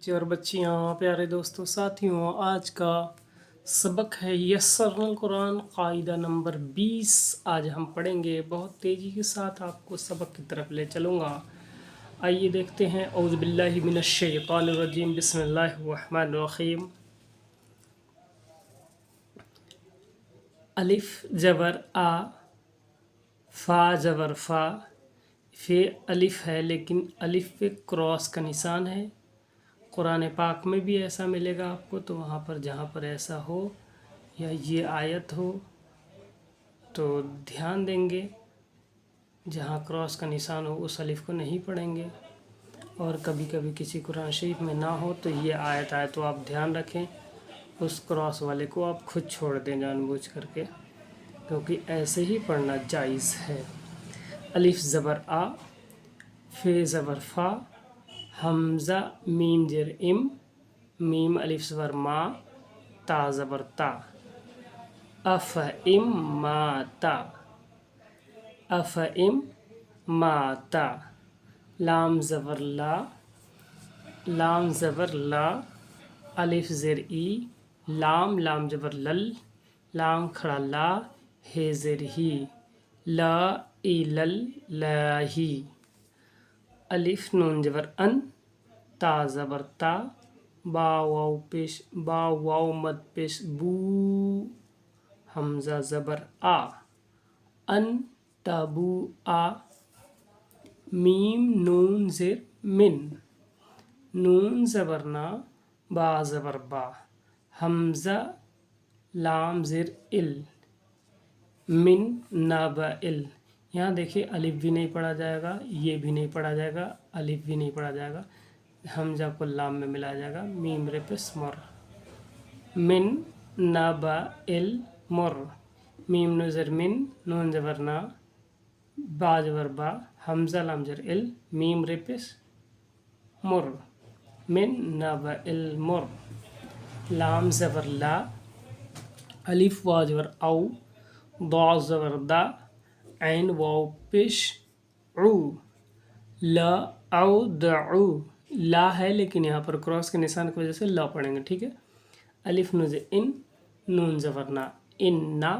بچے اور بچیاں، پیارے دوستوں، ساتھیوں، آج کا سبق ہے یسرنا قرآن قاعدہ نمبر 20۔ آج ہم پڑھیں گے، بہت تیزی کے ساتھ آپ کو سبق کی طرف لے چلوں گا۔ آئیے دیکھتے ہیں۔ اعوذ باللہ من الشیطان الرجیم، بسم اللہ الرحمن الرحیم۔ الف زبر آ، فا زبر فا۔ فے الف ہے لیکن الف پہ کراس کا نشان ہے۔ قرآن پاک میں بھی ایسا ملے گا آپ کو، تو وہاں پر جہاں پر ایسا ہو یا یہ آیت ہو تو دھیان دیں گے، جہاں کراس کا نشان ہو اس الف کو نہیں پڑھیں گے۔ اور کبھی کبھی کسی قرآن شریف میں نہ ہو تو یہ آیت آئے تو آپ دھیان رکھیں، اس کراس والے کو آپ خود چھوڑ دیں جان بوجھ کر کے، کیونکہ ایسے ہی پڑھنا جائز ہے۔ الف زبر آ، فے زبر فا، حمزہ میم زیر ام، میم الف زبر ما، تا زبر تا، اف ام ماتا، اف ام ماتا، لام زبر لا، لام زبر لا، الف زیر ای، لام لام زبر لل، لام کھڑا لا، ہے زیر ہی، لا ای لل لاہی، الف نون زبر ان، تا زبر تا، با واو پیش، با واو مد پیش بو، حمزہ زبر آ، ان تبو آ، میم نون زیر من، نون زبر نا، با زبر با، حمزہ لام زیر ال، من نبا ال۔ یہاں دیکھیے الف بھی نہیں پڑھا جائے گا، یہ بھی نہیں پڑھا جائے گا، الف بھی نہیں پڑھا جائے گا، حمزہ کو لام میں ملایا جائے گا، میم ریپس مر، من نبا ال مر، میم نون زبر من، نون زبر نا، با زبر با، حمزہ لام زبر ال، میم ریپس مر، من نبا ال مر، لام زبر لا، الف واو زبر او، ضاد زبر دا، عین واو پیش عو، لا او دعو، لا ہے لیکن یہاں پر کراس کے نشان کی وجہ سے لا پڑھیں گے، ٹھیک ہے۔ الف نون زبر ان، نون زبر نا، ان نا،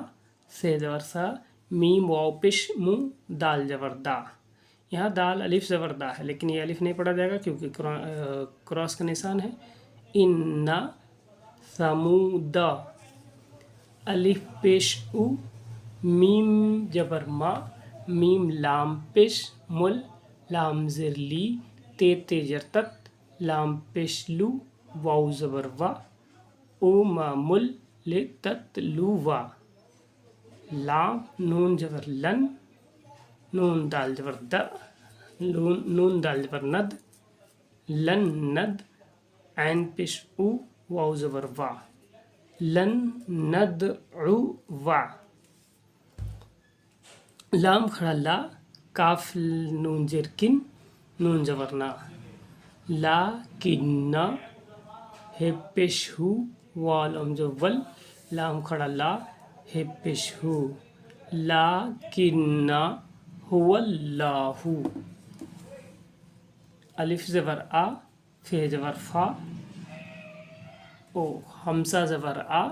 سے زبر سا، میم واو پیش مو، دال زبر دا۔ یہاں دال الف زبر دا ہے لیکن یہ الف نہیں پڑھا جائے گا کیونکہ کراس کا نشان ہے۔ ان نا ثمودا، الف پیش او، میم زبر ما، میم لام پیش مل، لام زر لی، تے زر تت، لام پیش لو، واو زبر وا، او ما مل لے تت لو وا، لام نون زبر لن، نون دال زبر د، نون دال زبر ند، لن ند، عین پیش او، واو زبر وا، لن ندعو وا، لام کھڑا لا، کاف نون زیر کن، نون زبر نا، لا کننا، ہے پیش ہو، واو لام زبر ول، لام کھڑا لا، ہے پیش ہو، لا کننا هو اللہ، الف زبر آ، فے زبر فا، او حمزہ زبر آ،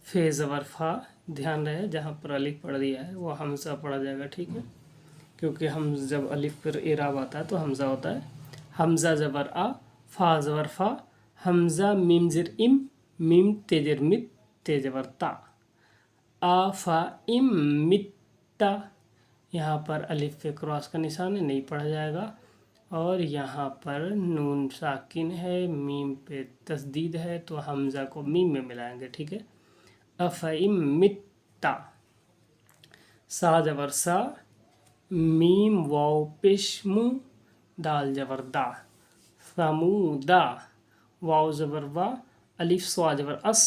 فے زبر فا، دھیان رہے جہاں پر الف پڑھ دیا ہے وہ حمزہ پڑھا جائے گا، ٹھیک ہے، کیونکہ ہم جب الف پر اعراب آتا ہے تو حمزہ ہوتا ہے۔ حمزہ زبر آ، فا زبر فا، حمزہ میم زر ام، میم تے زر مت، تے زبر تا، آ فا ام متا، یہاں پر الف پہ کراس کا نشان ہے، نہیں پڑھا جائے گا، اور یہاں پر نون ساکن ہے، میم پہ تشدید ہے تو حمزہ کو میم میں ملائیں گے، ٹھیک ہے۔ افئم متا، سا زبر سا، میم واو پیش مو، دال زبر دا، ثمودا، واو زبر وا، الف سوا زبر اس،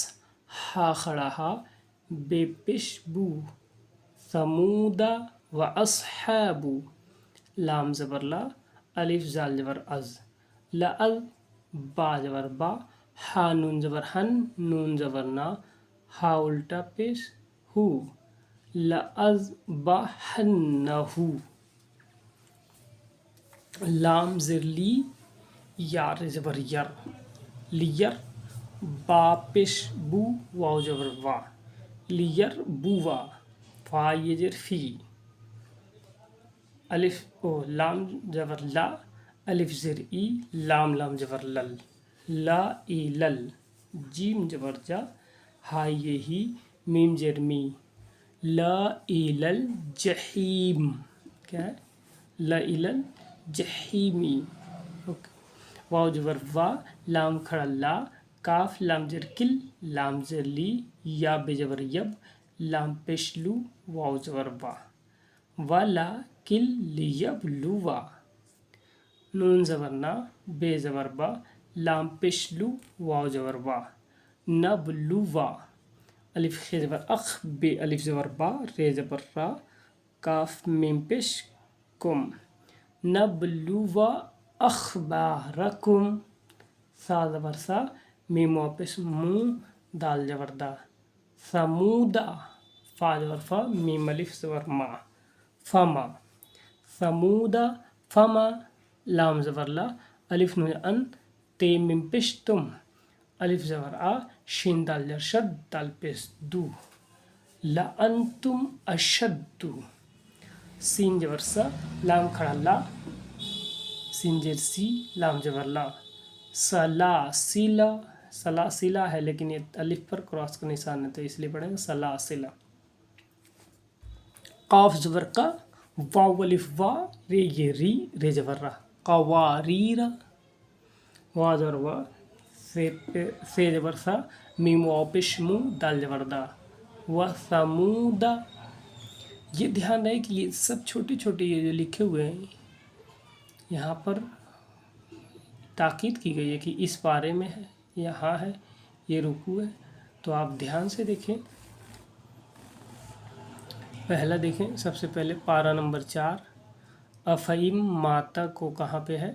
ہا کھڑا ہا، بے پیش بو، ثمودا و اصحابو، لام زبر لا، الف زال زبر از، لأز، با زبر با، ہا نون زبر ہن، نون زبر نا، ہا الٹا پیش ہو، لأذبحنہ، لام زر لی، یار زبر یر، लियर, बा पेश बू, वाव जबर वा, लियर बुवा, फा ये जर फी, अलिफ ओ लाम जबर ला, अलिफ जर ई, लाम लाम जबर लल, ला ई लल, जीम जबर जा, हा ये ही, मीम जर मी, ला ई लल जहीम, क्या है, ला ई लल जहीमी, ओके। वाव जबर वा, लाम खड़ा ला, काफ लाम जर किल, लाम जर ली, या बे जबर यब, लाम पेश लू, वाव जबर वा, वाला किल लियब लुवा, नून जबर ना, बे जबर बा, लाम पेश लू, वाव जबर वा, नब लुवा, अलिफ खे जबर अख, बे अलिफ जबर बा, रे जबर रा, काफ मीम पेश कुम, नब लुवा अखबारकुम, सा जबर सा, मीम वाव पेश मू, दाल जबर दा, समूदा, फा जबर फा, मीम अलिफ जबर मा, फमा, समूदा फमा, लाम जबर ला, अलिफ नून अन, ते मीम पेश तुम, अलिफ जबर आ, शीन दाल जर शद, दाल पेश दू, ला अंतुम अशद्दु, सीन जबर सा, लाम खड़ा ला, सीन जर सी, लाम जबर ला, सला सिला, सला सिला है लेकिन ये अलिफ पर क्रॉस का निशान है तो इसलिए पढ़ेंगे सला सिला, काफ जबर का, वाव अलिफ वा, रे ये री, रे जबर रा, कवारीरा, वा जबर वा, से जबर सा, मीम वाव पेश मू, दाल जबर दा, व समूदा। ये ध्यान रहे कि ये सब छोटे छोटे ये जो लिखे हुए हैं यहाँ पर ताकीद की गई है कि इस पारे में है, यहाँ है, ये रुकू है, तो आप ध्यान से देखें। पहला देखें, सबसे पहले पारा नंबर 4, अफ़ईम माता को कहाँ पे है,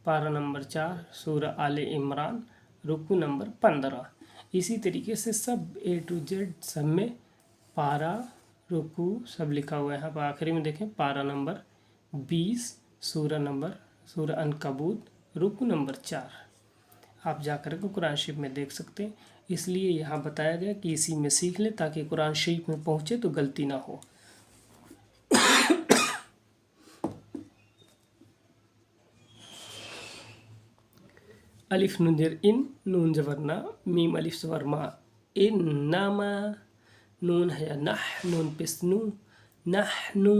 पारा नंबर 4 सूरह आले इमरान, रुकू नंबर 15। इसी तरीके से सब A to Z सब में पारा रुकू सब लिखा हुआ है। यहाँ पर आखिरी में देखें पारा नंबर 20 सूरह अनकबूत, रुकू नंबर 4। आप जाकर के कुरान शरीफ में देख सकते हैं, इसलिए यहाँ बताया गया कि इसी में सीख लें ताकि कुरान शरीफ में पहुँचे तो गलती ना हो। अलिफ नून जर इन, नून जबर ना, मीम अलिफ जबर मा, इन्नमा, नून है नह, नून पेश नू, नहनु,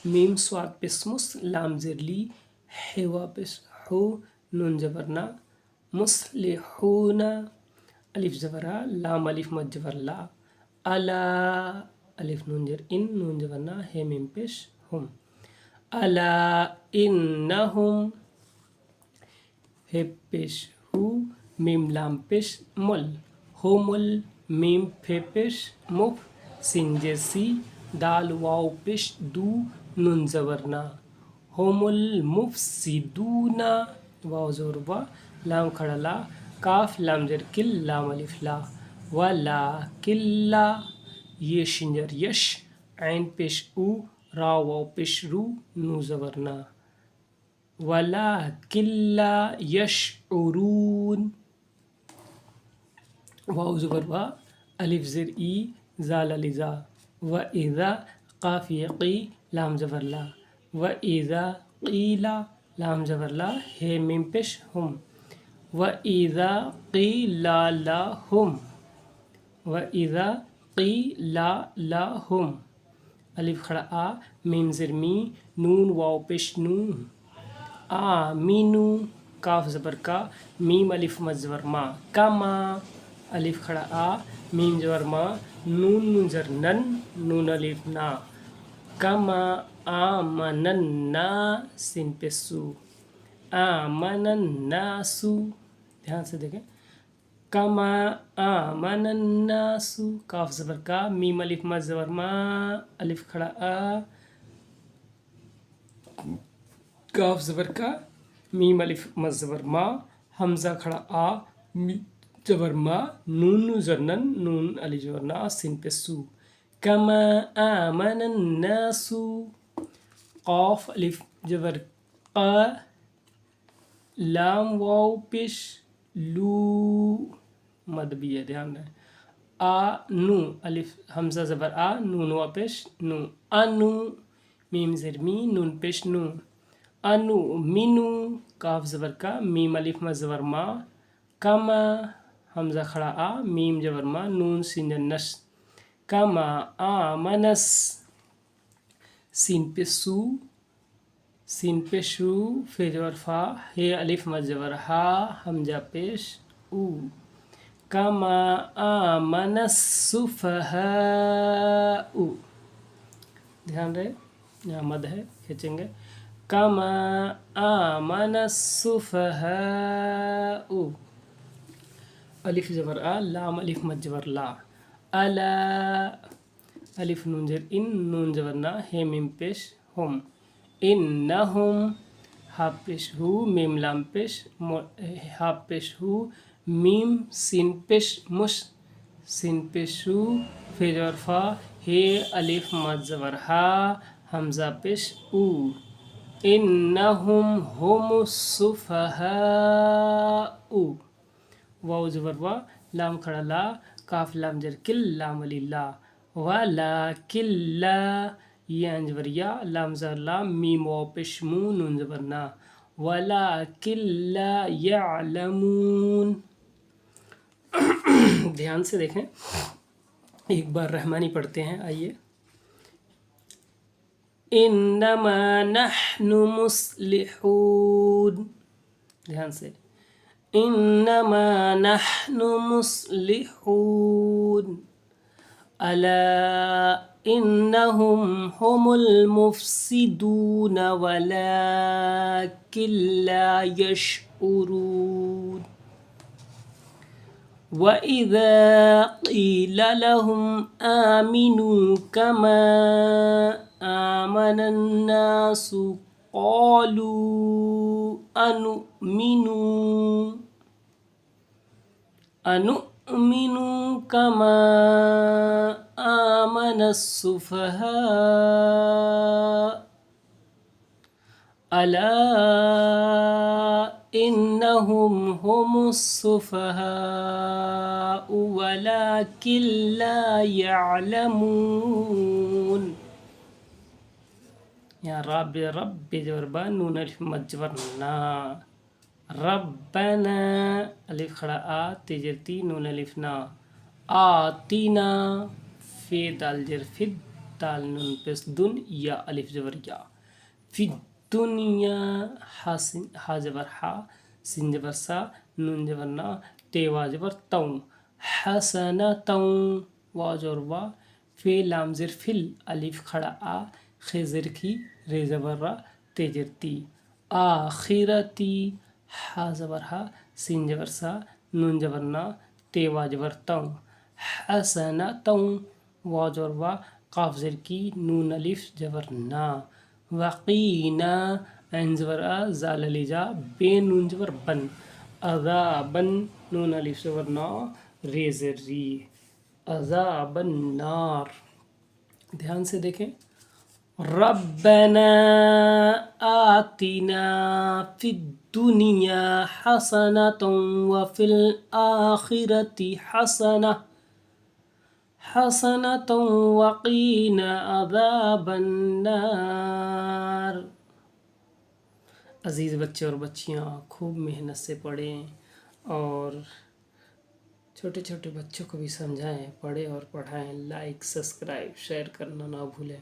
मीम स्वाद पेश मुस, लाम जर ली, हेवा पेश हो, नून जबर ना, मुस्लिहूना, अलिफ जबरा, लाम अलिफ मद जबर ला, अला, अलिफ नून जर इन, नून जबर ना, हे मीम पेश हुम, अला इन्नहुम, हे पेश हु, मीम लाम पेश मुल, हुमुल, मीम फे पेश मुफ, सिन जे सी, दाल वाव पेश दू, नून जबरना, हुमुल मुफसिदूना, वाव जोर वा, लाम खड़ा ला, काफ लाम जर किल, लाम अलिफ ला, वला किल्ला, ये शिंजर यश, ऐन पेश उ, रा वाव पेश रू, नू जबरना, वला किल्ला यशउरून, वाव ज़बर वा, अलिफ ज़र ई, ज़ाल अलिज़ा, व इज़ा, काफ यक़ी, लाम ज़बर ला, व इज़ा क़ीला, लाम ज़बर ला, हे मीम पेश हुम, व इज़ा क़ीला लहुम, व इज़ा क़ीला लहुम, अलिफ खड़ा आ, मीम ज़र मी, नून वाव पेश नू, आमीनू, काफ ज़बर का, मीम अलिफ मद ज़बर मा, कमा, अलिफ खड़ा आ, मीम ज़बर मा, नून नून ज़र नन, नून अलिफ ना, कमा आमनन्ना, सिन पे सू, आमनन्नासु, ध्यान से देखें, कमा आमनन्नासु, काफ ज़बर का, मीम अलिफ मद ज़बर मा, अलिफ खड़ा आ, काफ ज़बर का, मीम अलिफ मद ज़बर मा, हमज़ा खड़ा आ, जबर मा, नून ज़रनन, नून अली ज़बर ना, सिन पे सू, कमा आमनन्नासु, काफ अलिफ जबर क़ा, लाम वाव पेश लू, मद भी है, ध्यान रहे। आ नू अलिफ हमजा ज़बर आ, नून वा पेश नू, अनु मीम ज़ेर मी, नून पेश नू, अनु मिनू काफ ज़बर का, मीम अलिफ मद ज़बर मा, कमा हमजा खड़ा आ, मीम ज़बर मा, नून सीन नस, कमा आ मनस, सीन पे सू, सीन पे शू, फे ज़बर फा, हे अलिफ मद ज़बर हा, हमजा पेश ऊ, कमा आमन सुफहाउ, ध्यान रहे यहाँ मद है, खींचेंगे, कमा आमन सुफहाउ, अलिफ ज़बर आ, लाम अलिफ मद ज़बर ला, अला अलिफ नून ज़ेर इन, नून ज़बर ना, हे मीम पेश हम, इन्नहुम हा पेश हु, मीम लाम पेश हा पेश हु, मीम सीन पेश मुश, सीन पेश हु, फे ज़बर फा, हे अलिफ मद ज़बर हा, हमजा पेश ऊ, इन्नहुम हुमुस सुफहाउ, वाव ज़बर वा, लाम खड़ा ला, काफ लाम ज़ेर किल, लाम अली ला, वाला किल्ला, या ज़बर या, लाम ज़बर लाम, मीम वाव पेश मू, नून ज़बर ना, वला किल्ला यअलमून। ध्यान से देखें, एक बार रहमानी पढ़ते हैं, आइए। इन्नमा नहनु मुस्लिहून, ध्यान से, इन्नमा नहनु मुस्लिहून, अला इन्नहुम हुमुल मुफ्सिदून वलाकिन ला यशउरून, वइज़ा क़ील लहुम आमिनू कमा आमनन नासु क़ालू अनुमिनु कमा आमनस सुफहा, अला इन्नहुम हुमुस सुफहाउ वलाकिन ला यअलमून, यहाँ रब ज़बर बा, नून अलिफ मद ज़बर ना, रब्बना अलिफ खड़ा आ, तेजर ती, नून अलिफ ना, आतीना, फे दाल जर फिद, दाल नून पेश दुन, या अलिफ ज़बर या, फिद दुनिया, हा ज़बर हा, सिन ज़बर सा, नून ज़बर ना, ते वा ज़बर तौ, हसनतौ, वा ज़बर वा, फे लाम ज़र फिल, अलिफ खड़ा आ, खे ज़र की, रे ज़बर रा, ते ज़र ती, आखिरती, हा ज़बर हा, सिन ज़बर सा, नून ज़बर ना, ते वा ज़बर तौ, हसनतौ, वा ज़बर वा, काफ ज़र की, नून अलिफ ज़बर ना, वक़ीना, ऐन ज़बर आ, ज़ाल अली जा, बे नून ज़बर बन, अज़ाबन, नून अलिफ ज़बर ना, रे ज़र री, अज़ाबन नार। ध्यान से देखें, रब्बना आतिना फिद दुनिया हसनतन व फिल आखिरति हसनतन वक़ीना अज़ाबन नार। अज़ीज़ बच्चे और बच्चियाँ, खूब मेहनत से पढ़ें और छोटे छोटे बच्चों को भी समझाएं, पढ़ें और पढ़ाएं। लाइक, सब्सक्राइब, शेयर करना ना भूलें।